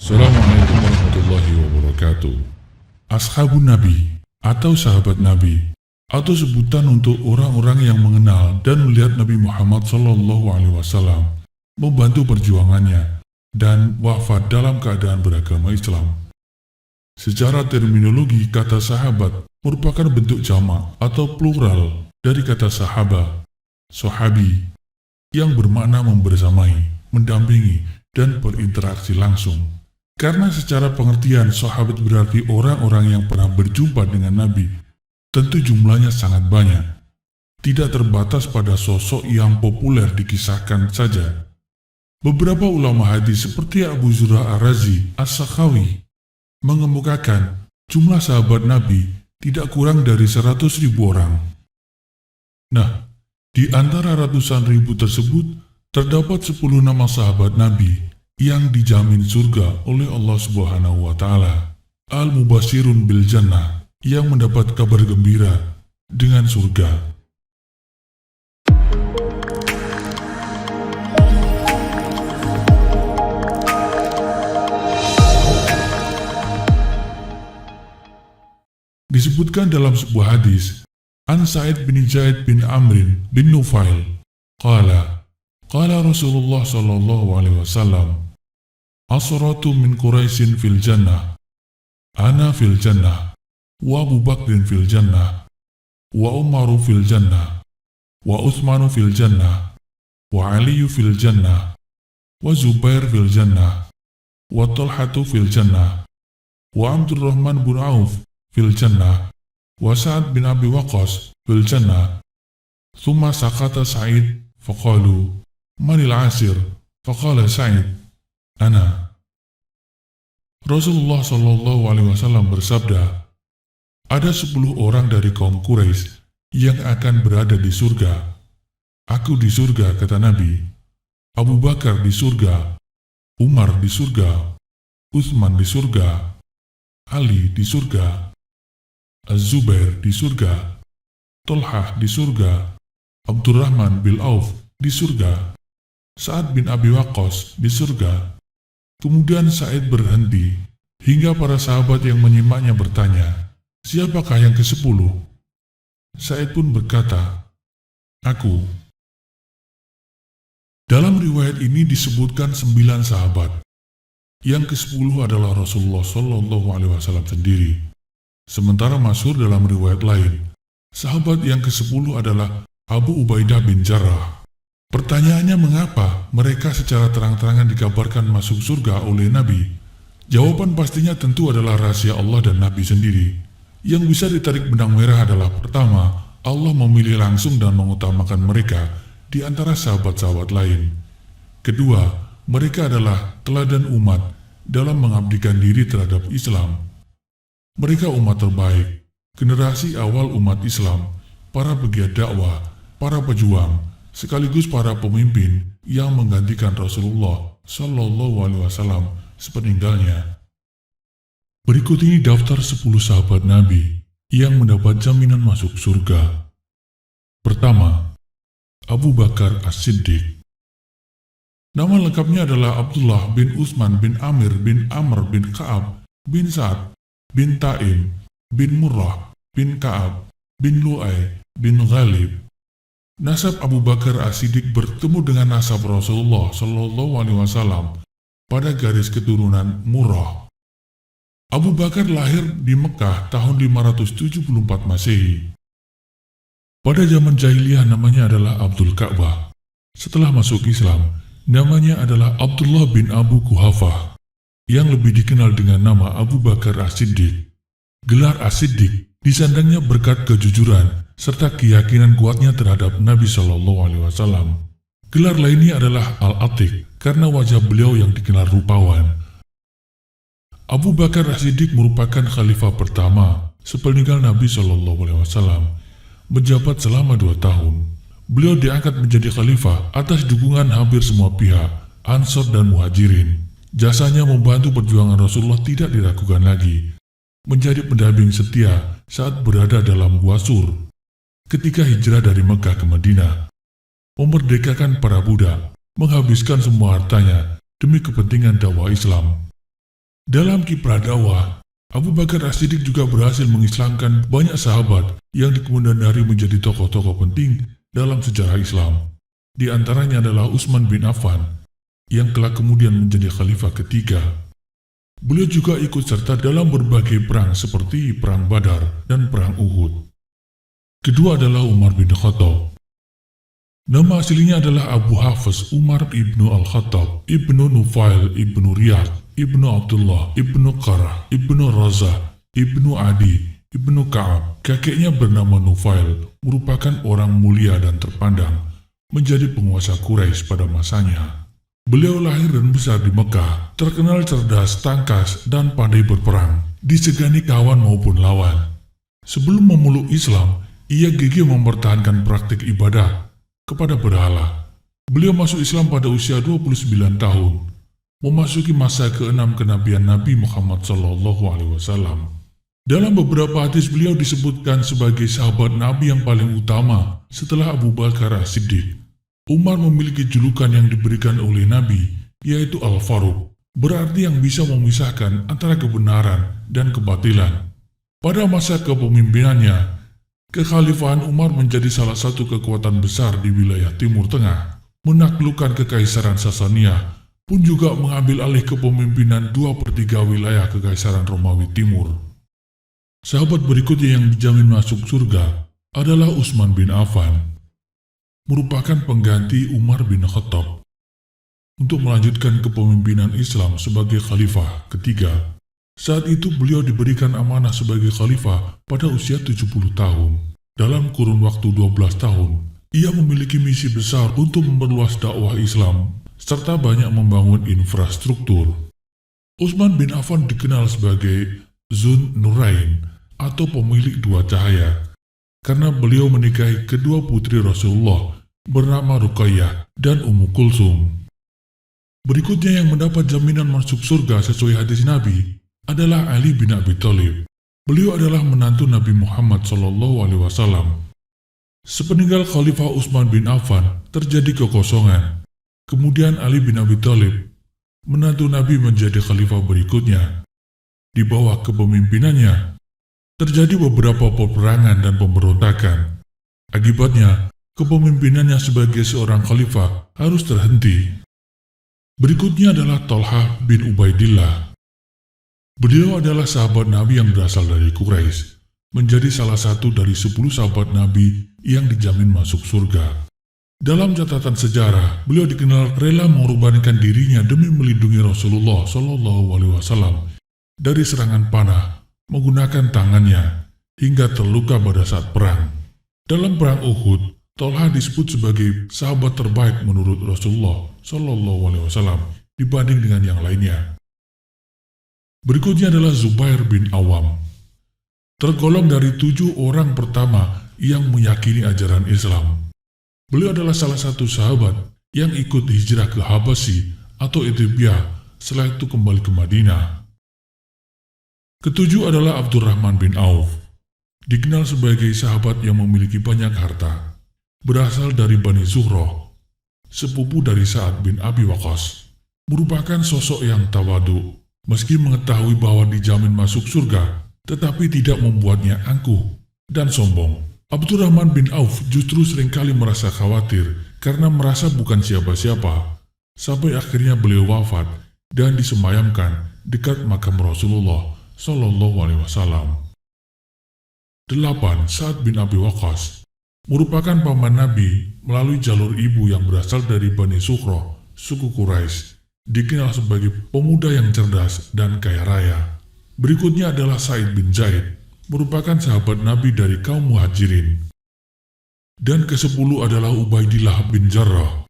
Assalamualaikum warahmatullahi wabarakatuh. Ashabun Nabi atau sahabat Nabi atau sebutan untuk orang-orang yang mengenal dan melihat Nabi Muhammad SAW membantu perjuangannya dan wafat dalam keadaan beragama Islam. Secara terminologi, kata sahabat merupakan bentuk jamak atau plural dari kata sahaba, sahabi, yang bermakna membersamai, mendampingi, dan berinteraksi langsung. Karena secara pengertian sahabat berarti orang-orang yang pernah berjumpa dengan Nabi, tentu jumlahnya sangat banyak. Tidak terbatas pada sosok yang populer dikisahkan saja. Beberapa ulama hadis seperti Abu Zur'ah Ar-Razi As-Sakhawi mengemukakan jumlah sahabat Nabi tidak kurang dari 100.000 orang. Nah, di antara ratusan ribu tersebut terdapat 10 nama sahabat Nabi yang dijamin surga oleh Allah Subhanahu wa Ta'ala, Al-Mubashirun bil Jannah, yang mendapat kabar gembira dengan surga. Disebutkan dalam sebuah hadis, An Sa'id bin Zaid bin Amrin bin Nufail, qala Rasulullah sallallahu alaihi wasallam, Asratu min Quraisyin fil jannah, ana fil jannah, wa Abu Bakrin fil jannah, wa Umaru fil jannah, wa Uthmanu fil jannah, wa Aliyu fil jannah, wa Zubair fil jannah, wa Talhatu fil jannah, wa Abdurrahman bin Auf fil jannah, wa Sa'ad bin Abi Waqqas fil jannah. Thumma sakata Sa'id faqalu manil asir, faqala Sa'id, ana. Rasulullah SAW bersabda, ada 10 orang dari kaum Quraisy yang akan berada di surga. Aku di surga, kata Nabi. Abu Bakar di surga, Umar di surga, Utsman di surga, Ali di surga, Az-Zubair di surga, Talhah di surga, Abdurrahman bin Auf di surga, Sa'ad bin Abi Waqqas di surga. Kemudian Sa'id berhenti, hingga para sahabat yang menyimaknya bertanya, siapakah yang ke-10? Sa'id pun berkata, aku. Dalam riwayat ini disebutkan 9 sahabat. Yang ke-10 adalah Rasulullah SAW sendiri. Sementara masyhur dalam riwayat lain, sahabat yang ke-10 adalah Abu Ubaidah bin Jarrah. Pertanyaannya, mengapa mereka secara terang-terangan dikabarkan masuk surga oleh Nabi? Jawaban pastinya tentu adalah rahasia Allah dan Nabi sendiri. Yang bisa ditarik benang merah adalah, pertama, Allah memilih langsung dan mengutamakan mereka di antara sahabat-sahabat lain. Kedua, mereka adalah teladan umat dalam mengabdikan diri terhadap Islam. Mereka umat terbaik, generasi awal umat Islam, para pegiat dakwah, para pejuang, sekaligus para pemimpin yang menggantikan Rasulullah SAW sepeninggalnya. Berikut ini daftar 10 sahabat Nabi yang mendapat jaminan masuk surga. Pertama, Abu Bakar As-Siddiq. Nama lengkapnya adalah Abdullah bin Utsman bin Amir bin Amr bin Ka'ab bin Sa'ad bin Taim bin Murrah bin Ka'ab bin Lu'ay bin Ghalib. Nasab Abu Bakar As-Siddiq bertemu dengan nasab Rasulullah SAW pada garis keturunan Murrah. Abu Bakar lahir di Mekah tahun 574 Masehi. Pada zaman jahiliyah namanya adalah Abdul Ka'bah. Setelah masuk Islam, namanya adalah Abdullah bin Abu Quhafah, yang lebih dikenal dengan nama Abu Bakar As-Siddiq. Gelar As-Siddiq disandangnya berkat kejujuran serta keyakinan kuatnya terhadap Nabi SAW. Gelar lainnya adalah Al-Atiq karena wajah beliau yang dikenal rupawan. Abu Bakar As-Siddiq merupakan khalifah pertama sepeninggal Nabi SAW, menjabat selama 2 tahun. Beliau diangkat menjadi khalifah atas dukungan hampir semua pihak, Ansor dan Muhajirin. Jasanya membantu perjuangan Rasulullah tidak diragukan lagi. Menjadi pendamping setia saat berada dalam Gua Sur ketika hijrah dari Mekah ke Madinah, memerdekakan para budak, menghabiskan semua hartanya demi kepentingan dakwah Islam. Dalam kiprah dakwah, Abu Bakar As-Siddiq juga berhasil mengislamkan banyak sahabat yang di kemudian hari menjadi tokoh-tokoh penting dalam sejarah Islam. Di antaranya adalah Utsman bin Affan, yang kelak kemudian menjadi khalifah ketiga. Beliau juga ikut serta dalam berbagai perang seperti Perang Badar dan Perang Uhud. Kedua adalah Umar bin Khattab. Nama aslinya adalah Abu Hafs Umar ibnu Al-Khattab, ibnu Nufail, ibnu Riyad, ibnu Abdullah, ibnu Qarah, ibnu Razah, ibnu Adi, ibnu Ka'ab. Kakeknya bernama Nufail, merupakan orang mulia dan terpandang, menjadi penguasa Quraisy pada masanya. Beliau lahir dan besar di Mekah, terkenal cerdas, tangkas, dan pandai berperang, disegani kawan maupun lawan. Sebelum memeluk Islam, ia gigih mempertahankan praktik ibadah kepada berhala. Beliau masuk Islam pada usia 29 tahun, memasuki masa ke-6 kenabian Nabi Muhammad SAW. Dalam beberapa hadis beliau disebutkan sebagai sahabat Nabi yang paling utama setelah Abu Bakar As-Siddiq. Umar memiliki julukan yang diberikan oleh Nabi, yaitu Al-Faruq, berarti yang bisa memisahkan antara kebenaran dan kebatilan. Pada masa kepemimpinannya, kekhalifahan Umar menjadi salah satu kekuatan besar di wilayah Timur Tengah. Menaklukkan Kekaisaran Sasaniyah pun juga mengambil alih kepemimpinan 2/3 wilayah Kekaisaran Romawi Timur. Sahabat berikutnya yang dijamin masuk surga adalah Utsman bin Affan, merupakan pengganti Umar bin Khattab untuk melanjutkan kepemimpinan Islam sebagai khalifah ketiga. Saat itu beliau diberikan amanah sebagai khalifah pada usia 70 tahun. Dalam kurun waktu 12 tahun, ia memiliki misi besar untuk memperluas dakwah Islam serta banyak membangun infrastruktur. Utsman bin Affan dikenal sebagai Zun Nurain atau pemilik dua cahaya, karena beliau menikahi kedua putri Rasulullah bernama Ruqayyah dan Ummu Kulsum. Berikutnya yang mendapat jaminan masuk surga sesuai hadis Nabi adalah Ali bin Abi Thalib. Beliau adalah menantu Nabi Muhammad SAW. Sepeninggal Khalifah Utsman bin Affan, terjadi kekosongan. Kemudian Ali bin Abi Thalib, menantu Nabi, menjadi khalifah berikutnya. Di bawah kepemimpinannya, terjadi beberapa peperangan dan pemberontakan. Akibatnya, kepemimpinannya sebagai seorang khalifah harus terhenti. Berikutnya adalah Thalhah bin Ubaidillah. Beliau adalah sahabat Nabi yang berasal dari Quraisy, menjadi salah satu dari 10 sahabat Nabi yang dijamin masuk surga. Dalam catatan sejarah, beliau dikenal rela mengorbankan dirinya demi melindungi Rasulullah SAW dari serangan panah menggunakan tangannya hingga terluka pada saat perang. Dalam perang Uhud, Thalhah disebut sebagai sahabat terbaik menurut Rasulullah SAW dibanding dengan yang lainnya. Berikutnya adalah Zubair bin Awam. Tergolong dari 7 orang pertama yang meyakini ajaran Islam. Beliau adalah salah satu sahabat yang ikut hijrah ke Habasyi atau Ethiopia, setelah itu kembali ke Madinah. Ketujuh adalah Abdurrahman bin Auf. Dikenal sebagai sahabat yang memiliki banyak harta. Berasal dari Bani Zuhroh, sepupu dari Sa'ad bin Abi Waqqas. Merupakan sosok yang tawadu. Meski mengetahui bahwa dijamin masuk surga, tetapi tidak membuatnya angkuh dan sombong. Abdurrahman bin Auf justru seringkali merasa khawatir karena merasa bukan siapa-siapa, sampai akhirnya beliau wafat dan disemayamkan dekat makam Rasulullah SAW. 8. Sa'ad bin Abi Waqqas merupakan paman Nabi melalui jalur ibu yang berasal dari Bani Zuhroh, suku Quraisy. Dikenal sebagai pemuda yang cerdas dan kaya raya. Berikutnya adalah Sa'id bin Zaid, merupakan sahabat Nabi dari kaum Muhajirin. Dan ke-10 adalah Ubaidillah bin Jarrah,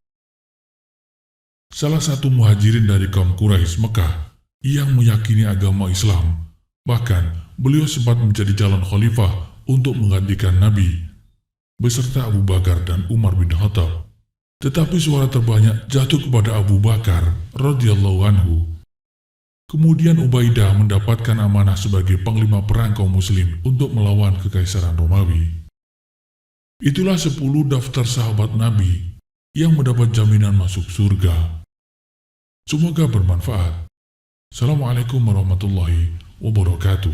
salah satu Muhajirin dari kaum Quraisy Mekah yang meyakini agama Islam. Bahkan, beliau sempat menjadi calon khalifah untuk menggantikan Nabi, beserta Abu Bakar dan Umar bin Khattab. Tetapi suara terbanyak jatuh kepada Abu Bakar radhiyallahu anhu. Kemudian Ubaidah mendapatkan amanah sebagai panglima perang kaum muslim untuk melawan Kekaisaran Romawi. Itulah 10 daftar sahabat Nabi yang mendapat jaminan masuk surga. Semoga bermanfaat. Assalamualaikum warahmatullahi wabarakatuh.